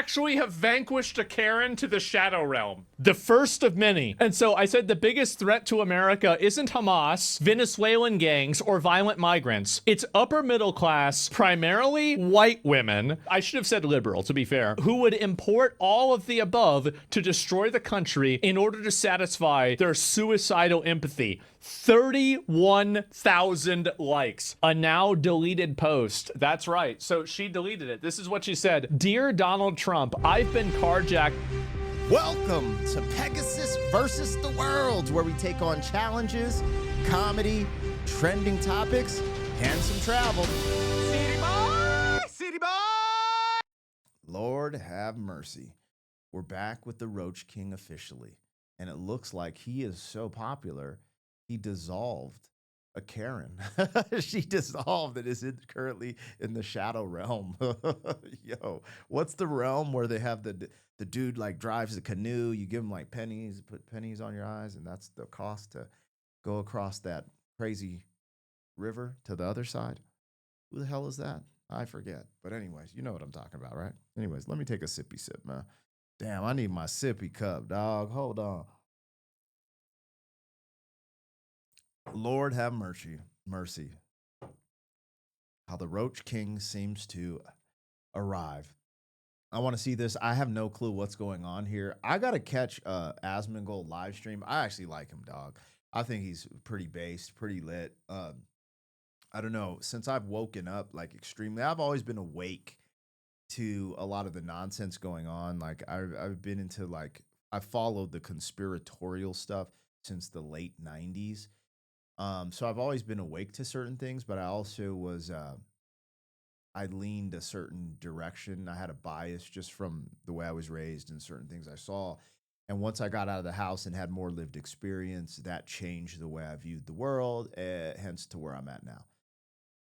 actually have vanquished a Karen to the Shadow Realm. The first of many. And so I said the biggest threat to America isn't Hamas, Venezuelan gangs, or violent migrants. It's upper middle class, primarily white women. I should have said liberal, to be fair, who would import all of the above to destroy the country in order to satisfy their suicidal empathy. 31,000 likes. A now deleted post. That's right. So she deleted it. This is what she said. Dear Donald Trump, I've been carjacked. Welcome to Pegasus versus the World, where we take on challenges, comedy, trending topics, and some travel. City boy! City boy! Lord have mercy. We're back with the Roach King officially, and it looks like he is so popular, he dissolved a Karen. She dissolved and is currently in the Shadow Realm. Yo, what's the realm where they have the dude like drives the canoe, you give him like pennies, put pennies on your eyes, and that's the cost to go across that crazy river to the other side? Who the hell is that? I forget. But anyways, you know what I'm talking about, right? Anyways, let me take a sippy sip, man. Damn, I need my sippy cup, dog. Hold on. Lord have mercy. Mercy. How the Roach King seems to arrive. I want to see this. I have no clue what's going on here. I got to catch AsmonGold live stream. I actually like him, dog. I think he's pretty based, pretty lit. I don't know. Since I've woken up like extremely, I've always been awake to a lot of the nonsense going on. Like I've been into like, I followed the conspiratorial stuff since the late 90s. So I've always been awake to certain things, but I also was, I leaned a certain direction. I had a bias just from the way I was raised and certain things I saw. And once I got out of the house and had more lived experience, that changed the way I viewed the world, hence to where I'm at now.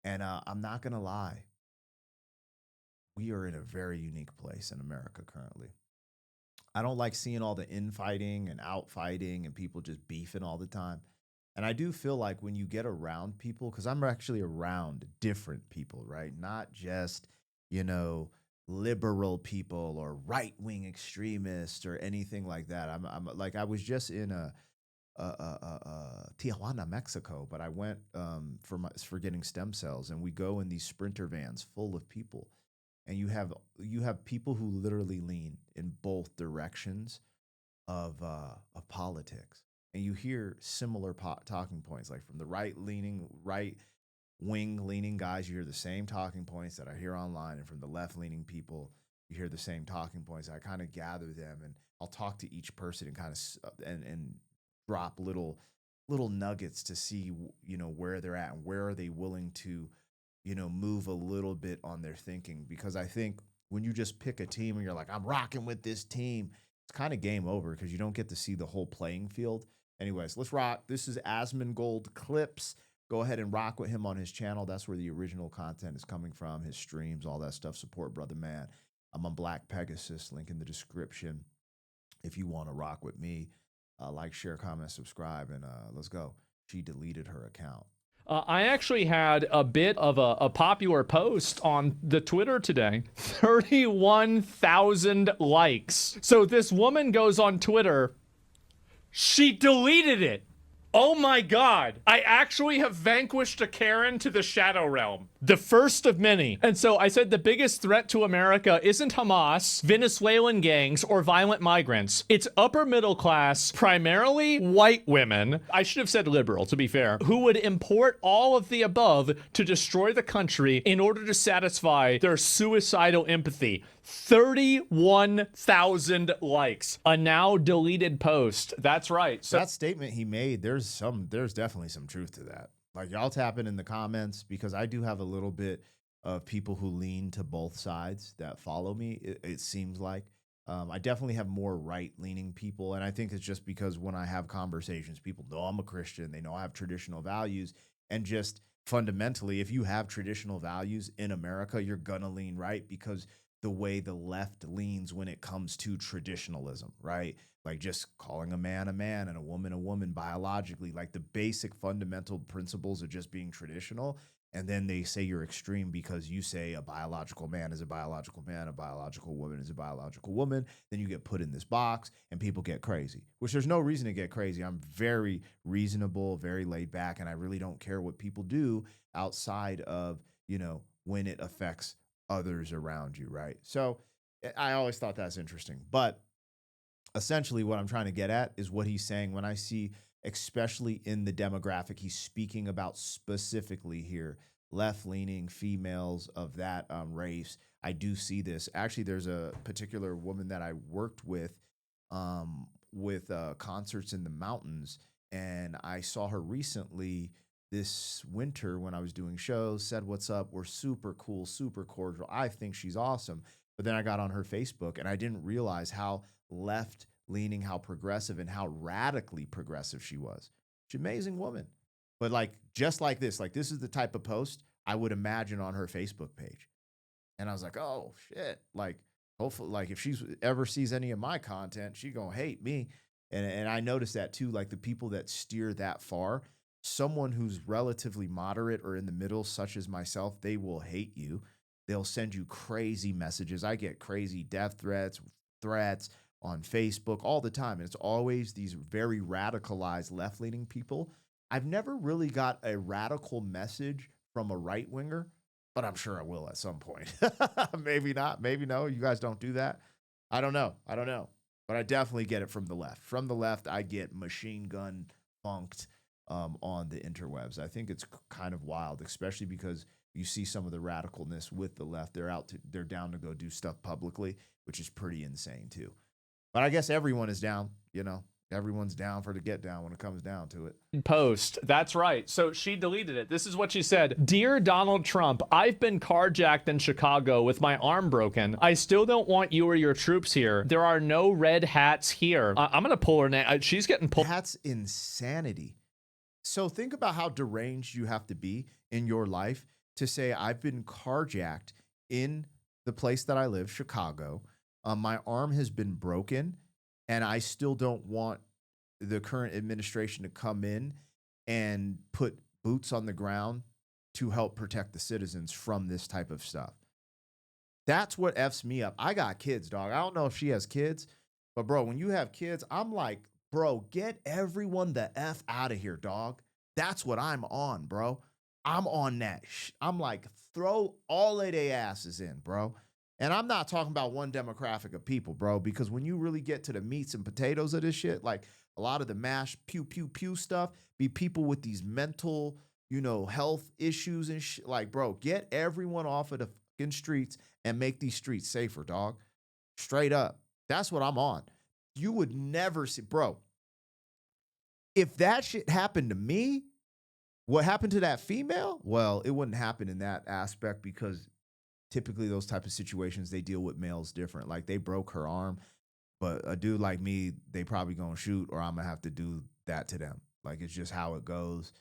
And I'm not going to lie. We are in a very unique place in America currently. I don't like seeing all the infighting and outfighting and people just beefing all the time. And I do feel like when you get around people, because I'm actually around different people, right? Not just, you know, liberal people or right-wing extremists or anything like that. I'm like, I was just in Tijuana, Mexico, but I went for getting stem cells, and we go in these Sprinter vans full of people, and you have people who literally lean in both directions of politics. And you hear similar talking points, like from the right wing leaning guys, you hear the same talking points that I hear online, and from the left leaning people, you hear the same talking points. I kind of gather them, and I'll talk to each person and kind of and drop little nuggets to see, you know, where they're at and where are they willing to, you know, move a little bit on their thinking. Because I think when you just pick a team and you're like, I'm rocking with this team, it's kind of game over because you don't get to see the whole playing field. Anyways, let's rock. This is AsmonGold Clips. Go ahead and rock with him on his channel. That's where the original content is coming from, his streams, all that stuff. Support brother man. I'm on Black Pegasus, link in the description if you want to rock with me. Like, share, comment, subscribe, and let's go. She deleted her account. I actually had a bit of a popular post on the Twitter today. 31,000 likes. So this woman goes on Twitter. She deleted it. Oh my God. I actually have vanquished a Karen to the Shadow Realm. The first of many. And so I said the biggest threat to America isn't Hamas, Venezuelan gangs, or violent migrants. It's upper middle class, primarily white women. I should have said liberal, to be fair, who would import all of the above to destroy the country in order to satisfy their suicidal empathy. 31,000 likes. A now deleted post. That's right. So that statement he made, there's definitely some truth to that. Like, y'all tap in the comments, because I do have a little bit of people who lean to both sides that follow me. It seems like I definitely have more right-leaning people, and I think it's just because when I have conversations, people know I'm a Christian, they know I have traditional values, and just fundamentally, if you have traditional values in America, you're gonna lean right, because the way the left leans when it comes to traditionalism, right? Like just calling a man and a woman biologically, like the basic fundamental principles of just being traditional. And then they say you're extreme because you say a biological man is a biological man, a biological woman is a biological woman. Then you get put in this box and people get crazy, which there's no reason to get crazy. I'm very reasonable, very laid back, and I really don't care what people do outside of, when it affects others around you, right? So I always thought that's interesting. But essentially what I'm trying to get at is what he's saying when I see, especially in the demographic he's speaking about specifically here, left-leaning females of that race. I do see this. Actually, there's a particular woman that I worked with concerts in the mountains, and I saw her recently this winter when I was doing shows, said, "What's up? We're super cool, super cordial. I think she's awesome." But then I got on her Facebook and I didn't realize how left leaning, how progressive, and how radically progressive she was. She's an amazing woman. But just like this is the type of post I would imagine on her Facebook page. And I was like, oh shit. Hopefully, if she ever sees any of my content, she gonna hate me. And I noticed that too, the people that steer that far, someone who's relatively moderate or in the middle, such as myself, they will hate you. They'll send you crazy messages. I get crazy death threats on Facebook all the time. And it's always these very radicalized left-leaning people. I've never really got a radical message from a right-winger, but I'm sure I will at some point. Maybe not, maybe no. You guys don't do that? I don't know. But I definitely get it from the left. From the left, I get machine gun punked on the interwebs. I think it's kind of wild, especially because you see some of the radicalness with the left. They're down to go do stuff publicly, which is pretty insane too. But I guess everyone is down, everyone's down for the get down when it comes down to it. Post. That's right. So she deleted it. This is what she said. "Dear Donald Trump, I've been carjacked in Chicago with my arm broken. I still don't want you or your troops here. There are no red hats here." I'm going to pull her name. She's getting pulled. That's insanity. So think about how deranged you have to be in your life to say, I've been carjacked in the place that I live, Chicago. My arm has been broken, and I still don't want the current administration to come in and put boots on the ground to help protect the citizens from this type of stuff. That's what F's me up. I got kids, dog. I don't know if she has kids, but bro, when you have kids, I'm like, bro, get everyone the F out of here, dog. That's what I'm on, bro. I'm on that. I'm like, throw all of their asses in, bro. And I'm not talking about one demographic of people, bro, because when you really get to the meats and potatoes of this shit, a lot of the mash pew, pew, pew stuff, be people with these mental, health issues and shit. Bro, get everyone off of the fucking streets and make these streets safer, dog. Straight up. That's what I'm on. You would never see, bro. If that shit happened to me, what happened to that female? Well, it wouldn't happen in that aspect because typically those type of situations, they deal with males different. They broke her arm, but a dude like me, they probably gonna shoot or I'm gonna have to do that to them. It's just how it goes.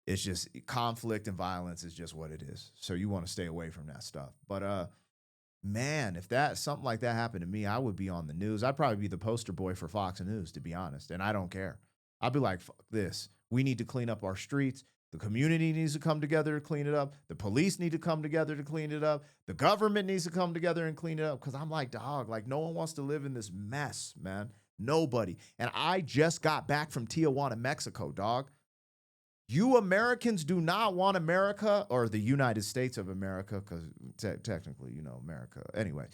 It's just conflict and violence is just what it is. So you want to stay away from that stuff. But man, if something like that happened to me, I would be on the news. I'd probably be the poster boy for Fox News, to be honest. And I don't care. I'd be like, fuck this. We need to clean up our streets. The community needs to come together to clean it up. The police need to come together to clean it up. The government needs to come together and clean it up. Because I'm like, dog, no one wants to live in this mess, man. Nobody. And I just got back from Tijuana, Mexico, dog. You Americans do not want America or the United States of America, because technically, America. Anyway,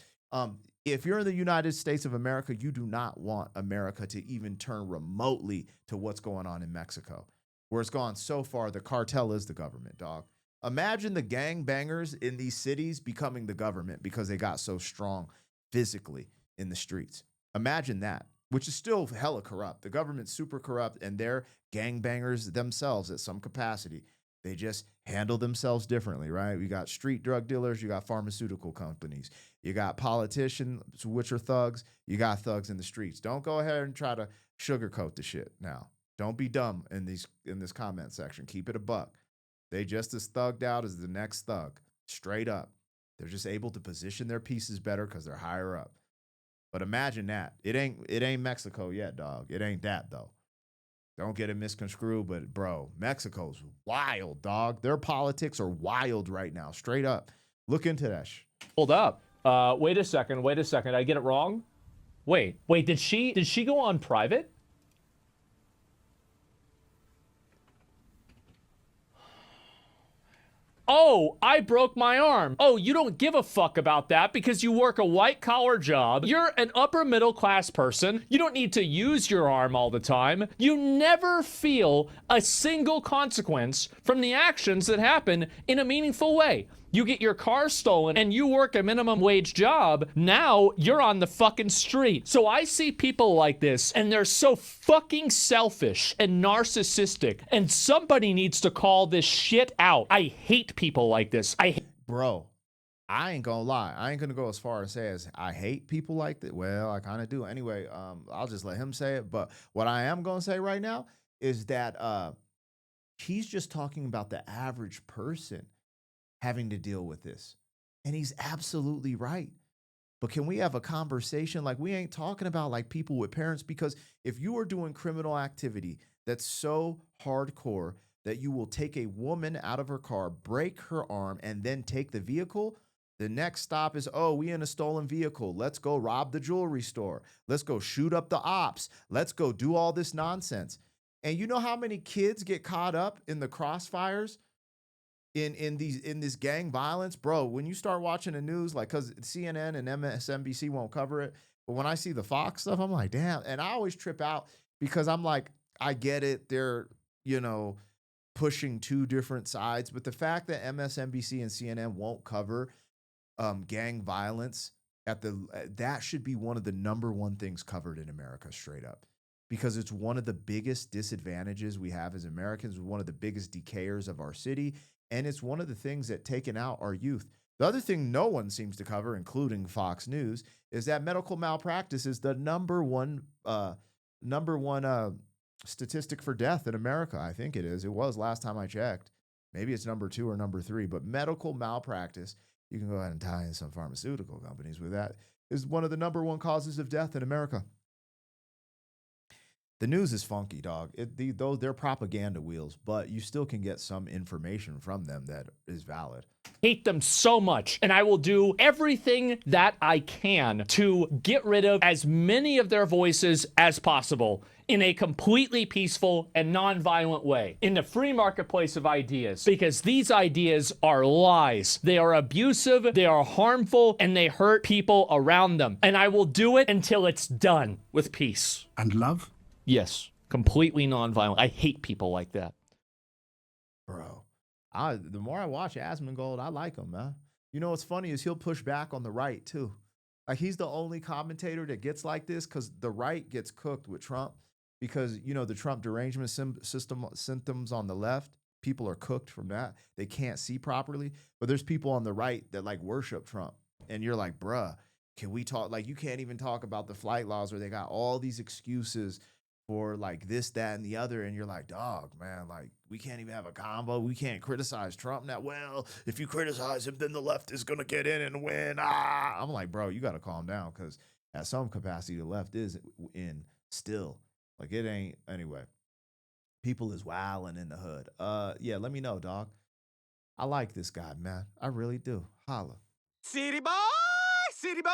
if you're in the United States of America, you do not want America to even turn remotely to what's going on in Mexico. Where it's gone so far, the cartel is the government, dog. Imagine the gangbangers in these cities becoming the government because they got so strong physically in the streets. Imagine that, which is still hella corrupt. The government's super corrupt, and they're gangbangers themselves at some capacity. They just handle themselves differently, right? You got street drug dealers, you got pharmaceutical companies, you got politicians, which are thugs, you got thugs in the streets. Don't go ahead and try to sugarcoat the shit now. Don't be dumb in this comment section. Keep it a buck. They just as thugged out as the next thug. Straight up. They're just able to position their pieces better because they're higher up. But imagine that. It ain't Mexico yet, dog. It ain't that though. Don't get it misconstrued, but bro, Mexico's wild, dog. Their politics are wild right now, straight up. Look into that. Hold up. Wait a second. Did I get it wrong? Wait. Did she go on private? Oh, I broke my arm. Oh, you don't give a fuck about that because you work a white-collar job. You're an upper-middle-class person. You don't need to use your arm all the time. You never feel a single consequence from the actions that happen in a meaningful way. You get your car stolen and you work a minimum wage job. Now you're on the fucking street. So I see people like this and they're so fucking selfish and narcissistic. And somebody needs to call this shit out. I hate people like this. Bro, I ain't gonna lie. I ain't gonna go as far as say as I hate people like that. Well, I kind of do. Anyway, I'll just let him say it. But what I am gonna say right now is that he's just talking about the average person having to deal with this. And he's absolutely right. But can we have a conversation? Like, we ain't talking about like people with parents, because if you are doing criminal activity that's so hardcore that you will take a woman out of her car, break her arm, and then take the vehicle, the next stop is, oh, we in a stolen vehicle. Let's go rob the jewelry store. Let's go shoot up the ops. Let's go do all this nonsense. And you know how many kids get caught up in the crossfires in this gang violence, bro? When you start watching the news, like, because CNN and MSNBC won't cover it, but when I see the Fox stuff, I'm like, damn. And I always trip out because I'm like, I get it, they're pushing two different sides, but the fact that MSNBC and CNN won't cover gang violence that should be one of the number one things covered in America, straight up, because it's one of the biggest disadvantages we have as Americans, one of the biggest decayers of our city. And it's one of the things that taken out our youth. The other thing no one seems to cover, including Fox News, is that medical malpractice is the number one statistic for death in America. I think it is. It was last time I checked. Maybe it's number 2 or number 3. But medical malpractice, you can go ahead and tie in some pharmaceutical companies with that, is one of the number 1 causes of death in America. The news is funky, dog. They're propaganda wheels, but you still can get some information from them that is valid. Hate them so much, and I will do everything that I can to get rid of as many of their voices as possible in a completely peaceful and non-violent way in the free marketplace of ideas, because these ideas are lies. They are abusive, they are harmful, and they hurt people around them. And I will do it until it's done with peace. And love? Yes, completely non-violent. I hate people like that. Bro, the more I watch Asmongold, I like him, man. You know what's funny is he'll push back on the right, too. Like, he's the only commentator that gets like this, because the right gets cooked with Trump, because, the Trump derangement symptoms on the left, people are cooked from that. They can't see properly. But there's people on the right that, like, worship Trump. And you're like, bruh, can we talk? Like, you can't even talk about the flight laws where they got all these excuses for like this, that, and the other. And you're like, dog, man, like, we can't even have a combo. We can't criticize Trump now. Well, if you criticize him, then the left is going to get in and win. I'm like, bro, you got to calm down, because at some capacity, the left is in still. Like, it ain't. Anyway, people is wilding in the hood. Yeah, let me know, dog. I like this guy, man. I really do. Holla. City boy, city boy.